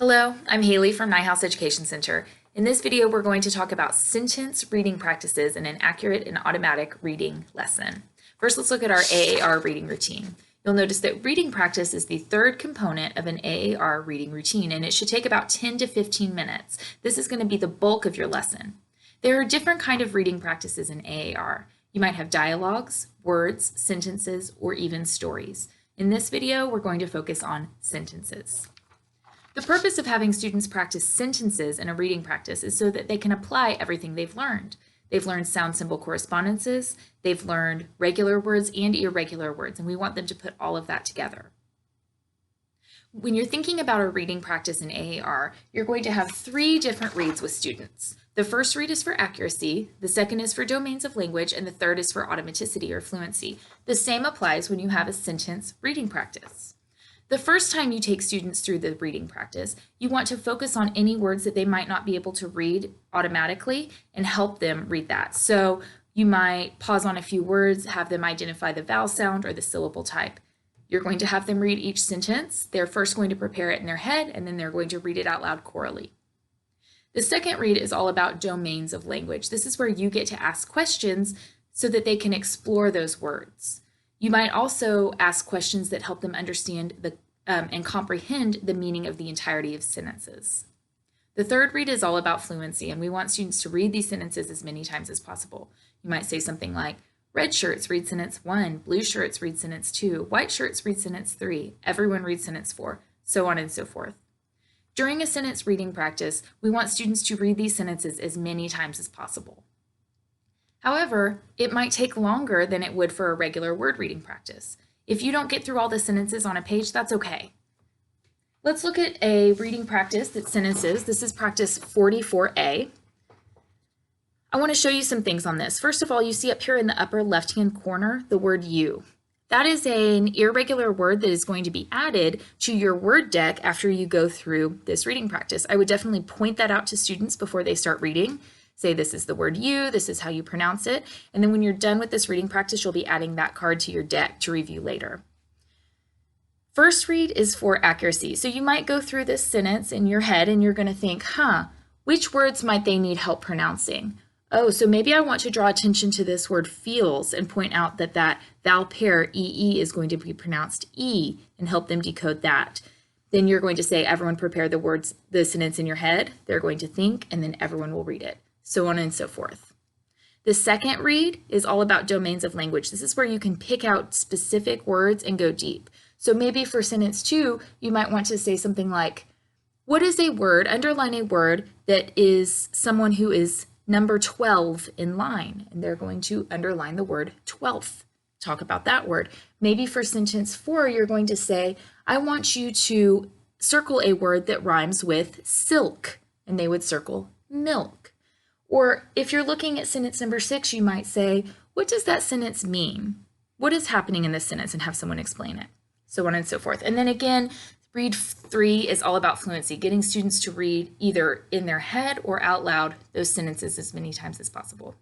Hello, I'm Haley from Neuhaus Education Center. In this video, we're going to talk about sentence reading practices in an accurate and automatic reading lesson. First, let's look at our AAR reading routine. You'll notice that reading practice is the third component of an AAR reading routine, and it should take about 10 to 15 minutes. This is going to be the bulk of your lesson. There are different kinds of reading practices in AAR. You might have dialogues, words, sentences, or even stories. In this video, we're going to focus on sentences. The purpose of having students practice sentences in a reading practice is so that they can apply everything they've learned. They've learned sound symbol correspondences, they've learned regular words and irregular words, and we want them to put all of that together. When you're thinking about a reading practice in AAR, you're going to have three different reads with students. The first read is for accuracy, the second is for domains of language, and the third is for automaticity or fluency. The same applies when you have a sentence reading practice. The first time you take students through the reading practice, you want to focus on any words that they might not be able to read automatically and help them read that. So you might pause on a few words, have them identify the vowel sound or the syllable type. You're going to have them read each sentence. They're first going to prepare it in their head, and then they're going to read it out loud orally. The second read is all about domains of language. This is where you get to ask questions so that they can explore those words. You might also ask questions that help them understand and comprehend the meaning of the entirety of sentences. The third read is all about fluency, and we want students to read these sentences as many times as possible. You might say something like, red shirts read sentence 1, blue shirts read sentence 2, white shirts read sentence 3, everyone reads sentence 4, so on and so forth. During a sentence reading practice, we want students to read these sentences as many times as possible. However, it might take longer than it would for a regular word reading practice. If you don't get through all the sentences on a page, that's okay. Let's look at a reading practice that's sentences. This is practice 44A. I want to show you some things on this. First of all, you see up here in the upper left-hand corner the word you. That is an irregular word that is going to be added to your word deck after you go through this reading practice. I would definitely point that out to students before they start reading. Say this is the word you, this is how you pronounce it, and then when you're done with this reading practice, you'll be adding that card to your deck to review later. First read is for accuracy. So you might go through this sentence in your head and you're going to think, which words might they need help pronouncing? Oh, so maybe I want to draw attention to this word feels and point out that that vowel pair EE is going to be pronounced E and help them decode that. Then you're going to say, everyone prepare the sentence in your head. They're going to think, and then everyone will read it. So on and so forth. The second read is all about domains of language. This is where you can pick out specific words and go deep. So maybe for sentence 2, you might want to say something like, what is a word, underline a word that is someone who is number 12 in line? And they're going to underline the word 12th. Talk about that word. Maybe for sentence 4, you're going to say, I want you to circle a word that rhymes with silk, and they would circle milk. Or if you're looking at sentence number 6, you might say, what does that sentence mean? What is happening in this sentence? And have someone explain it. So on and so forth. And then again, read 3 is all about fluency, getting students to read either in their head or out loud those sentences as many times as possible.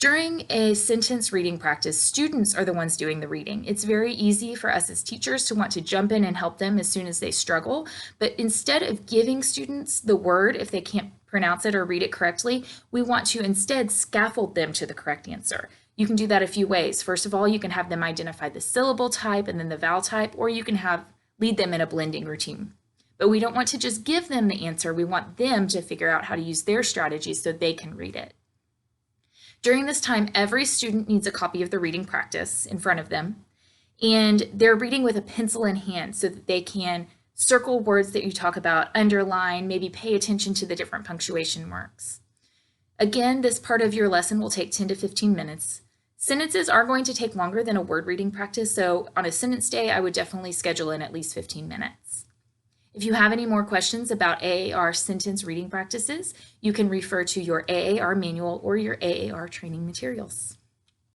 During a sentence reading practice, students are the ones doing the reading. It's very easy for us as teachers to want to jump in and help them as soon as they struggle, but instead of giving students the word if they can't pronounce it or read it correctly, we want to instead scaffold them to the correct answer. You can do that a few ways. First of all, you can have them identify the syllable type and then the vowel type, or you can lead them in a blending routine. But we don't want to just give them the answer. We want them to figure out how to use their strategies so they can read it. During this time, every student needs a copy of the reading practice in front of them, and they're reading with a pencil in hand so that they can circle words that you talk about, underline, maybe pay attention to the different punctuation marks. Again, this part of your lesson will take 10 to 15 minutes. Sentences are going to take longer than a word reading practice, so on a sentence day, I would definitely schedule in at least 15 minutes. If you have any more questions about AAR sentence reading practices, you can refer to your AAR manual or your AAR training materials.